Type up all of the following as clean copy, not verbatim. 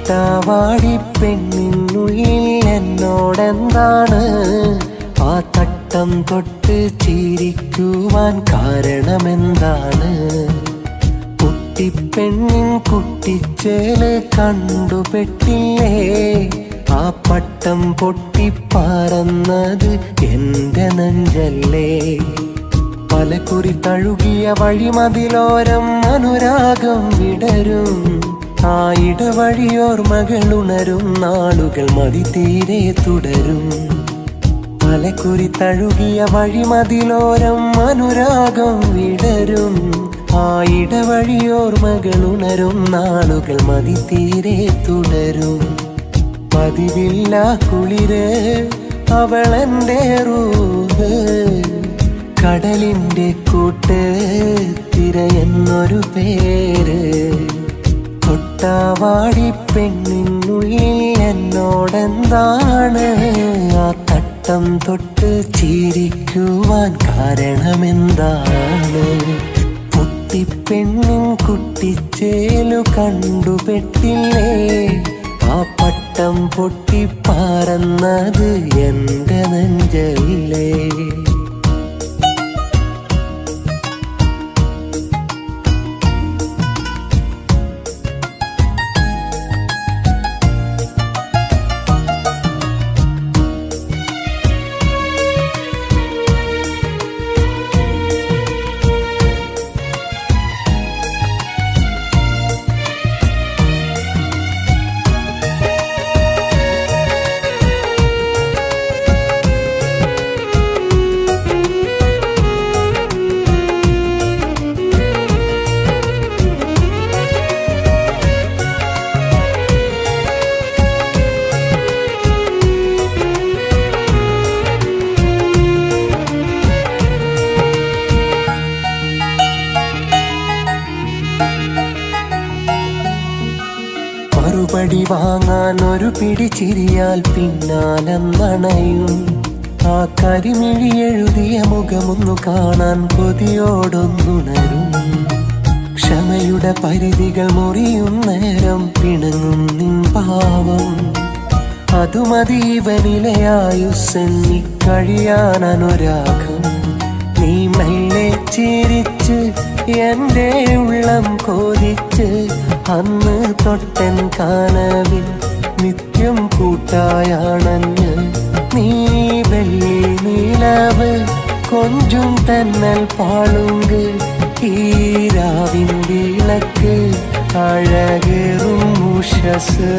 തൊട്ടാവാടി പെണ്ണിനുള്ളിൽ എന്നോടെന്താണ് ആ തട്ടം തൊട്ട് ചിരിക്കുവാൻ കാരണമെന്താണ്? കുട്ടിപ്പെണ്ണിൻ കുട്ടിച്ചേല് കണ്ടുപെട്ടില്ലേ? ആ പട്ടം പൊട്ടിപ്പാറന്നത് എന്റെ നെഞ്ചല്ലേ? പലകുറി തഴുകിയ വഴിമതിലോരം അനുരാഗം വിടരും. ആ ഇടവഴിയോർമകളുണരും നാളുകൾ മതി തീരെ തുടരും. പലകുറി തഴുകിയ വഴിമതിലോരം അനുരാഗം വിടരും. ആ ഇടവഴിയോർമകളുണരും നാളുകൾ മതി തീരെ തുടരും. പതിവില്ല കുളിര് അവളെന്റെ റൂഹ്, കടലിന്റെ കൂട്ട് തിരയെന്നൊരു പേര്. തൊട്ടാവാടി പെണ്ണിനുള്ളിൽ എന്നോടെന്താണ് ആ തട്ടം തൊട്ട് ചിരിക്കുവാൻ കാരണമെന്താണ്? കുട്ടിപ്പെണ്ണിൻ കുട്ടിച്ചേലു കണ്ടുപെട്ടില്ലേ? ആ പട്ടം പൊട്ടിപ്പാറന്നത് എന്റെ നെഞ്ചല്ലേ? മറുപടി വാങ്ങാൻ ഒരു പിടി ചിരിയാൽ പിന്നാലെന്നണയും. ആ കരിമിഴി എഴുതിയ മുഖമൊന്നു കാണാൻ കൊതിയോടൊന്നുണരും. ക്ഷമയുടെ പരിധികൾ മുറിയും നേരം പിണങ്ങും നിൻ പാവം. അതുമതി ഇവനിലെ ആയുസ്സെന്നി കഴിയാൻ അനുരാഗം. നീ മെല്ലെ ചിരിച്ച് എന്റെ ഉള്ളം കോതിച്ച് അന്ന് തൊട്ടൻ കനവിൽ നിത്യം കൂട്ടായാണഞ്ഞ്. നീ വെള്ളി നിലവ് കൊഞ്ചും തന്നൽ പാളുങ്ക്, ഈരാവിൻ വിളക്ക് അഴകേറും ഉഷസ്.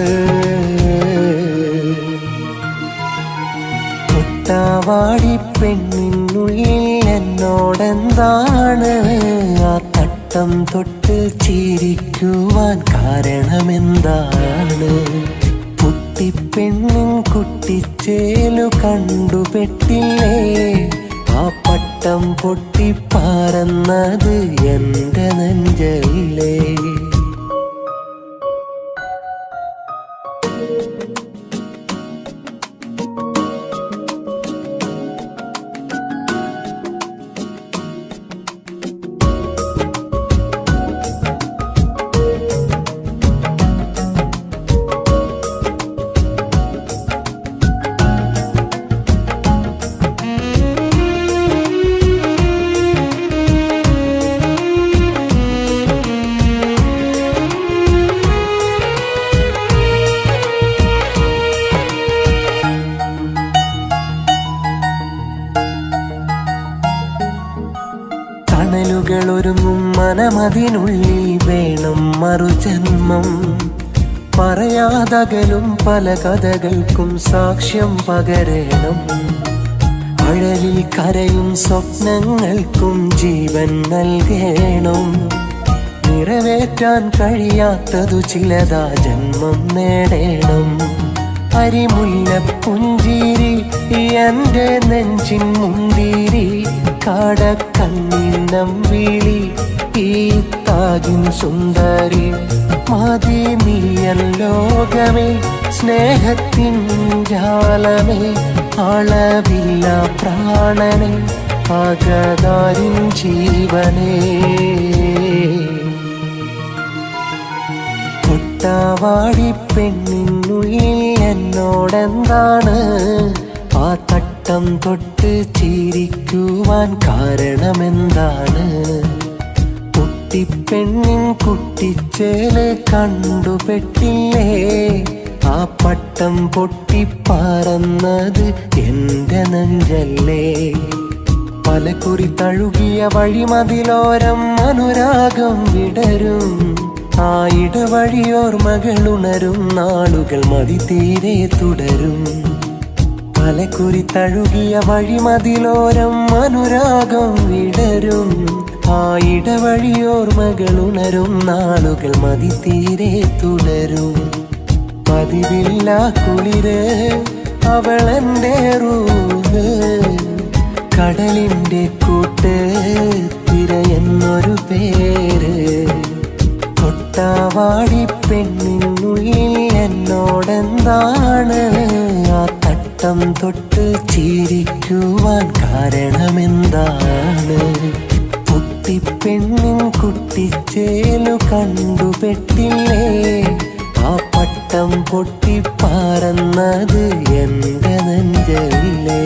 തൊട്ടാവാടി പെണ്ണിനുള്ളിൽ എന്നോടെന്താണ് ആ തട്ടം തൊട്ട് ചിരിക്കുവാൻ കാരണമെന്താണ്? കുട്ടിപ്പെണ്ണിൻ കുട്ടിച്ചേലു കണ്ടുപെട്ടില്ലേ? ആ പട്ടം പൊട്ടിപ്പാറന്നത് എന്റെ നെഞ്ചല്ലേ? തണലുകളൊരുങ്ങും മനമതിനുള്ളിൽ വേണം മറുജന്മം. പറയാതകലും പല കഥകൾക്കും സാക്ഷ്യം പകരണം. അഴലിൽ കരയും സ്വപ്നങ്ങൾക്കും ജീവൻ നൽകണം. നിറവേറ്റാൻ കഴിയാത്തതു ചിലതാ ജന്മം നേടണം. അരിമുല്ലപ്പുഞ്ചിരി എന്റെ നെഞ്ചിൻ മുന്തിരി, കാടക്കണ്ണിനം വിളി ഈ താജിൻ സുന്ദരി. മതി നീയൻ ലോകമേ സ്നേഹത്തിൻ ജാലമേ, അളവില്ല പ്രാണനെ പകതാരിൻ ജീവനേ. തൊട്ടാവാടി പെണ്ണിനുള്ളിൽ എന്നോടെന്താണ് ആ തട്ടം തൊട്ട് ചിരിക്കുവാൻ കാരണമെന്താണ്? കുട്ടിപ്പെണ്ണിൻ കുട്ടിച്ചേല് കണ്ടുപെട്ടില്ലേ? ആ പട്ടം പൊട്ടിപ്പറന്നത് എന്റെ നെഞ്ചല്ലേ? പലകുറി തഴുകിയ വഴിമതിലോരം അനുരാഗം വിടരും. ആ ഇടവഴിയോർമകളുണരും നാളുകൾ മതി തീരെ തുടരും. പലകുറി തഴുകിയ വഴിമതിലോരം അനുരാഗം വിടരും. ആ ഇടവഴിയോർമകളുണരും നാളുകൾ മതി തീരെ തുടരും. പതിവില്ല കുളിര് അവളെന്റെ റൂഹ്, കടലിന്റെ കൂട്ട് തിരയെന്നൊരു പേര്. തൊട്ടാവാടി പെണ്ണിനുള്ളിൽ എന്നോടെന്താണ് ആ തട്ടം തൊട്ട് ചിരിക്കുവാൻ കാരണമെന്താണ്? കുട്ടിപ്പെണ്ണിൻ കുട്ടിച്ചേലു കണ്ടുപെട്ടില്ലേ? ആ പട്ടം പൊട്ടിപ്പറന്നത് എന്റെ നെഞ്ചല്ലേ?